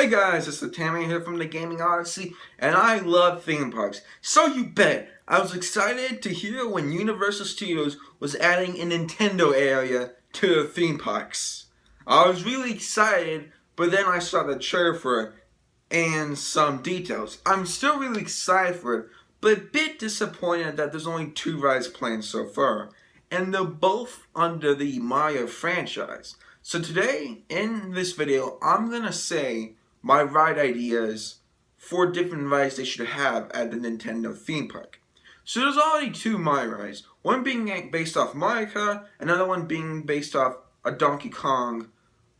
Hey guys, it's the Tanman here from the Gaming Odyssey, and I love theme parks. So you bet, I was excited to hear when Universal Studios was adding a Nintendo area to the theme parks. I was really excited, but then I saw the trailer for it and some details. I'm still really excited for it, but a bit disappointed that there's only 2 rides planned so far, and they're both under the Mario franchise. So today, in this video, I'm gonna say my ride ideas for different rides they should have at the Nintendo theme park. So there's already 2 Mario rides, one being based off Mario Kart, another one being based off a Donkey Kong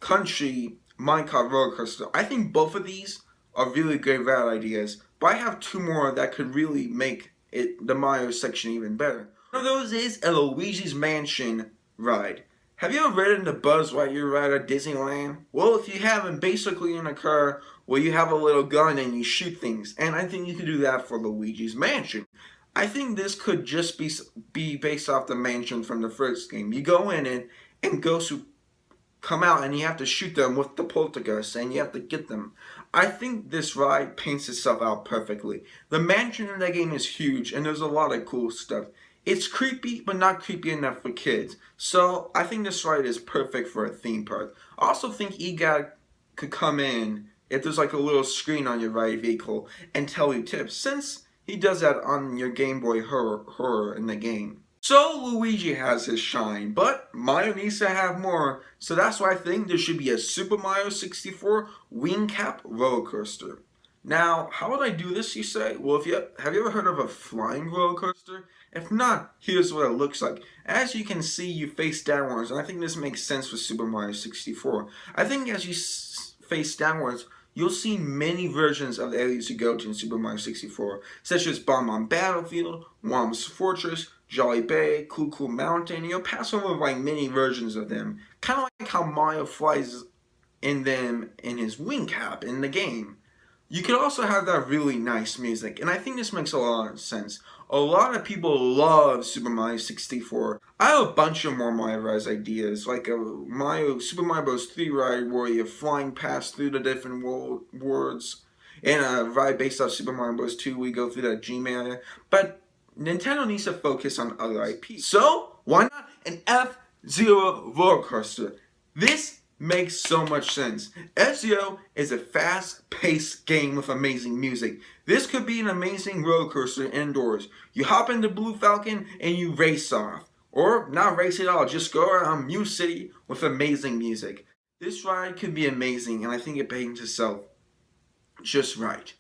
Country Minecraft roller coaster. I think both of these are really great ride ideas, but I have 2 more that could really make the Mario section even better. One of those is a Luigi's Mansion ride. Have you ever ridden the Buzz Lightyear ride at Disneyland? Well, if you haven't, basically in a car where you have a little gun and you shoot things, and I think you could do that for Luigi's Mansion. I think this could just be based off the mansion from the first game. You go in and ghosts come out and you have to shoot them with the poltergeist and you have to get them. I think this ride paints itself out perfectly. The mansion in that game is huge and there's a lot of cool stuff. It's creepy, but not creepy enough for kids. So I think this ride is perfect for a theme park. I also think EGOT could come in if there's like a little screen on your ride vehicle and tell you tips, since he does that on your Game Boy horror in the game. So Luigi has his shine, but Mario needs to have more. So that's why I think there should be a Super Mario 64 wing cap roller coaster. Now, how would I do this, you say? Well, have you ever heard of a flying roller coaster? If not, here's what it looks like. As you can see, you face downwards, and I think this makes sense for Super Mario 64. I think as you face downwards, you'll see many versions of the areas you go to in Super Mario 64, such as Bomb Battlefield, Whomp's Fortress, Jolly Bay, Cool Mountain. You'll pass over like many versions of them, kind of like how Mario flies in them in his wing cap in the game. You could also have that really nice music, and I think this makes a lot of sense. A lot of people love Super Mario 64. I have a bunch of more Mario rides ideas, like a Super Mario Bros. 3 ride where you're flying past through the different worlds, and a ride based off Super Mario Bros. 2 we go through that dream area. But Nintendo needs to focus on other IPs. So, why not an F-Zero roller coaster? This makes so much sense. F-Zero is a fast-paced game with amazing music. This could be an amazing roller coaster indoors. You hop into Blue Falcon and you race off. Or not race at all, just go around Muse City with amazing music. This ride could be amazing, and I think it paints itself just right.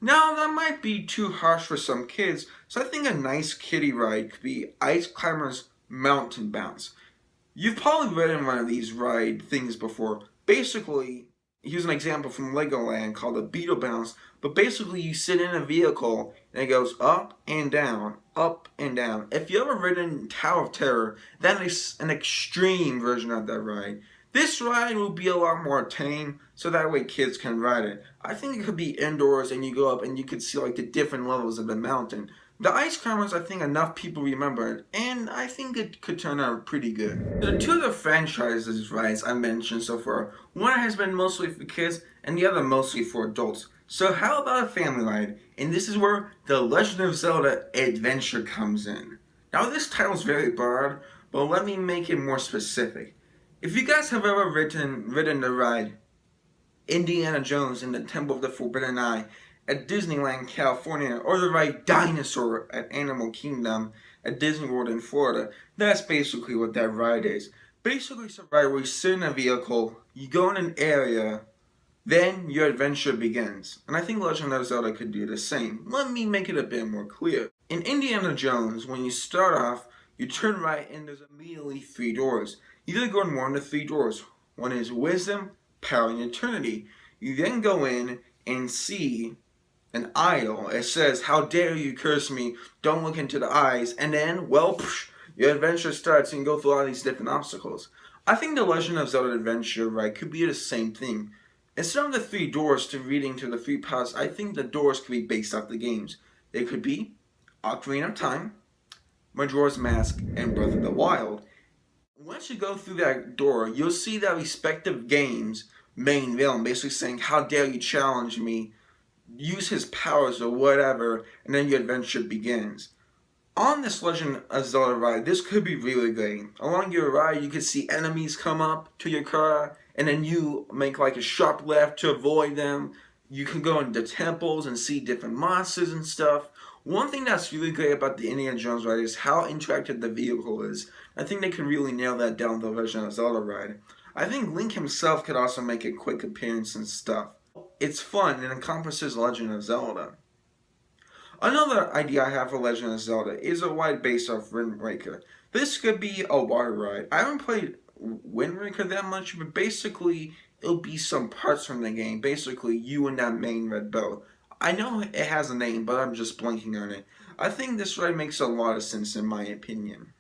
Now, that might be too harsh for some kids, so I think a nice kiddie ride could be Ice Climber's Mountain Bounce. You've probably read in one of these ride things before. Basically, here's an example from Legoland called a Beetle Bounce, but basically you sit in a vehicle and it goes up and down, up and down. If you ever ridden Tower of Terror, that is an extreme version of that ride. This ride will be a lot more tame, so that way kids can ride it. I think it could be indoors and you go up and you could see like the different levels of the mountain. The Ice Climbers, I think enough people remember it, and I think it could turn out pretty good. The 2 other franchises rides I mentioned so far, one has been mostly for kids and the other mostly for adults. So how about a family ride? And this is where The Legend of Zelda Adventure comes in. Now this title is very broad, but let me make it more specific. If you guys have ever ridden the ride Indiana Jones in the Temple of the Forbidden Eye at Disneyland, California, or the ride Dinosaur at Animal Kingdom at Disney World in Florida, that's basically what that ride is. Basically, it's a ride where you sit in a vehicle, you go in an area, then your adventure begins. And I think Legend of Zelda could do the same. Let me make it a bit more clear. In Indiana Jones, when you start off, you turn right and there's immediately 3 doors. You either go in one of the 3 doors. One is Wisdom, Power, and Eternity. You then go in and see an idol. It says, "How dare you curse me, don't look into the eyes," and then, well, your adventure starts and you go through all these different obstacles. I think the Legend of Zelda Adventure ride could be the same thing. Instead of the 3 doors to reading to the 3 paths, I think the doors could be based off the games. They could be Ocarina of Time, Majora's Mask, and Breath of the Wild. Once you go through that door, you'll see that respective games main villain, basically saying, "How dare you challenge me?" Use his powers or whatever, and then your adventure begins. On this Legend of Zelda ride, this could be really great. Along your ride, you could see enemies come up to your car, and then you make like a sharp left to avoid them. You can go into temples and see different monsters and stuff. One thing that's really great about the Indiana Jones ride is how interactive the vehicle is. I think they could really nail that down with the Legend of Zelda ride. I think Link himself could also make a quick appearance and stuff. It's fun and encompasses Legend of Zelda. Another idea I have for Legend of Zelda is a ride based off Wind Waker. This could be a water ride. I haven't played Wind Waker that much, but basically it'll be some parts from the game. Basically, you and that main red boat. I know it has a name, but I'm just blanking on it. I think this ride makes a lot of sense in my opinion.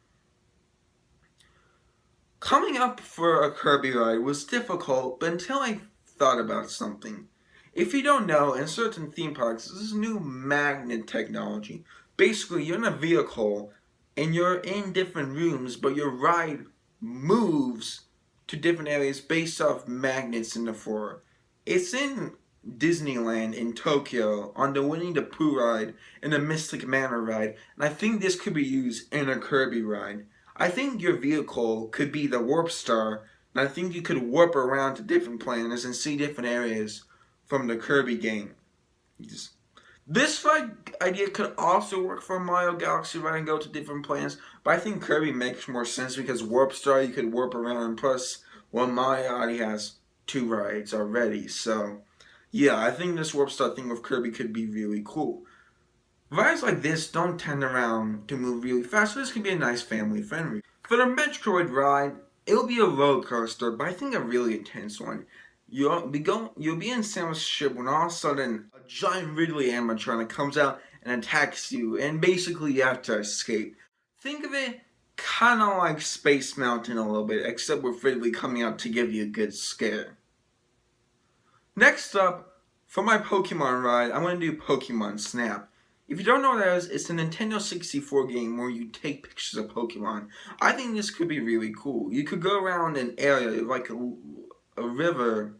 Coming up for a Kirby ride was difficult, but until I thought about something. If you don't know, in certain theme parks, this is new magnet technology. Basically, you're in a vehicle and you're in different rooms, but your ride moves to different areas based off magnets in the floor. It's in Disneyland in Tokyo on the Winnie the Pooh ride and the Mystic Manor ride, and I think this could be used in a Kirby ride. I think your vehicle could be the Warp Star, and I think you could warp around to different planets and see different areas from the Kirby game. This idea could also work for Mario Galaxy ride and go to different planets, but I think Kirby makes more sense because Warp Star you could warp around, and plus, well, Mario already has 2 rides already, so yeah, I think this Warp Star thing with Kirby could be really cool. Rides like this don't tend around to move really fast, so this could be a nice family friendly. For the Metroid ride, it'll be a roller coaster, but I think a really intense one. You'll be in Samus' ship when all of a sudden a giant Ridley animatronic comes out and attacks you, and basically you have to escape. Think of it kind of like Space Mountain a little bit, except with Ridley coming out to give you a good scare. Next up, for my Pokemon ride, I'm going to do Pokemon Snap. If you don't know what that is, it's a Nintendo 64 game where you take pictures of Pokemon. I think this could be really cool. You could go around an area like a river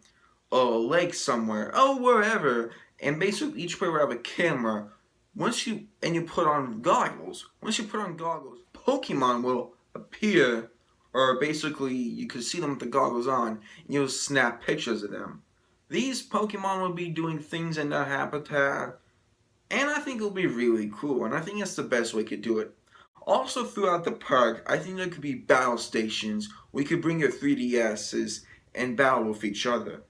or a lake somewhere, oh wherever, and basically each player will have a camera. Once you put on goggles. Once you put on goggles, Pokemon will appear, or basically you can see them with the goggles on, and you'll snap pictures of them. These Pokemon will be doing things in their habitat, and I think it'll be really cool, and I think that's the best way to do it. Also throughout the park, I think there could be battle stations where you could bring your 3DSs and battle with each other.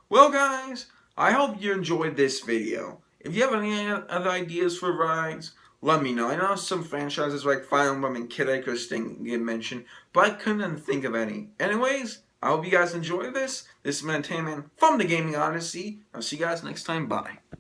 Well guys, I hope you enjoyed this video. If you have any other ideas for rides, let me know. I know some franchises like Fire Emblem and Kid Icarus didn't get mentioned, but I couldn't think of any. Anyways, I hope you guys enjoyed this. This has been Tanman from the Gaming Odyssey. I'll see you guys next time. Bye.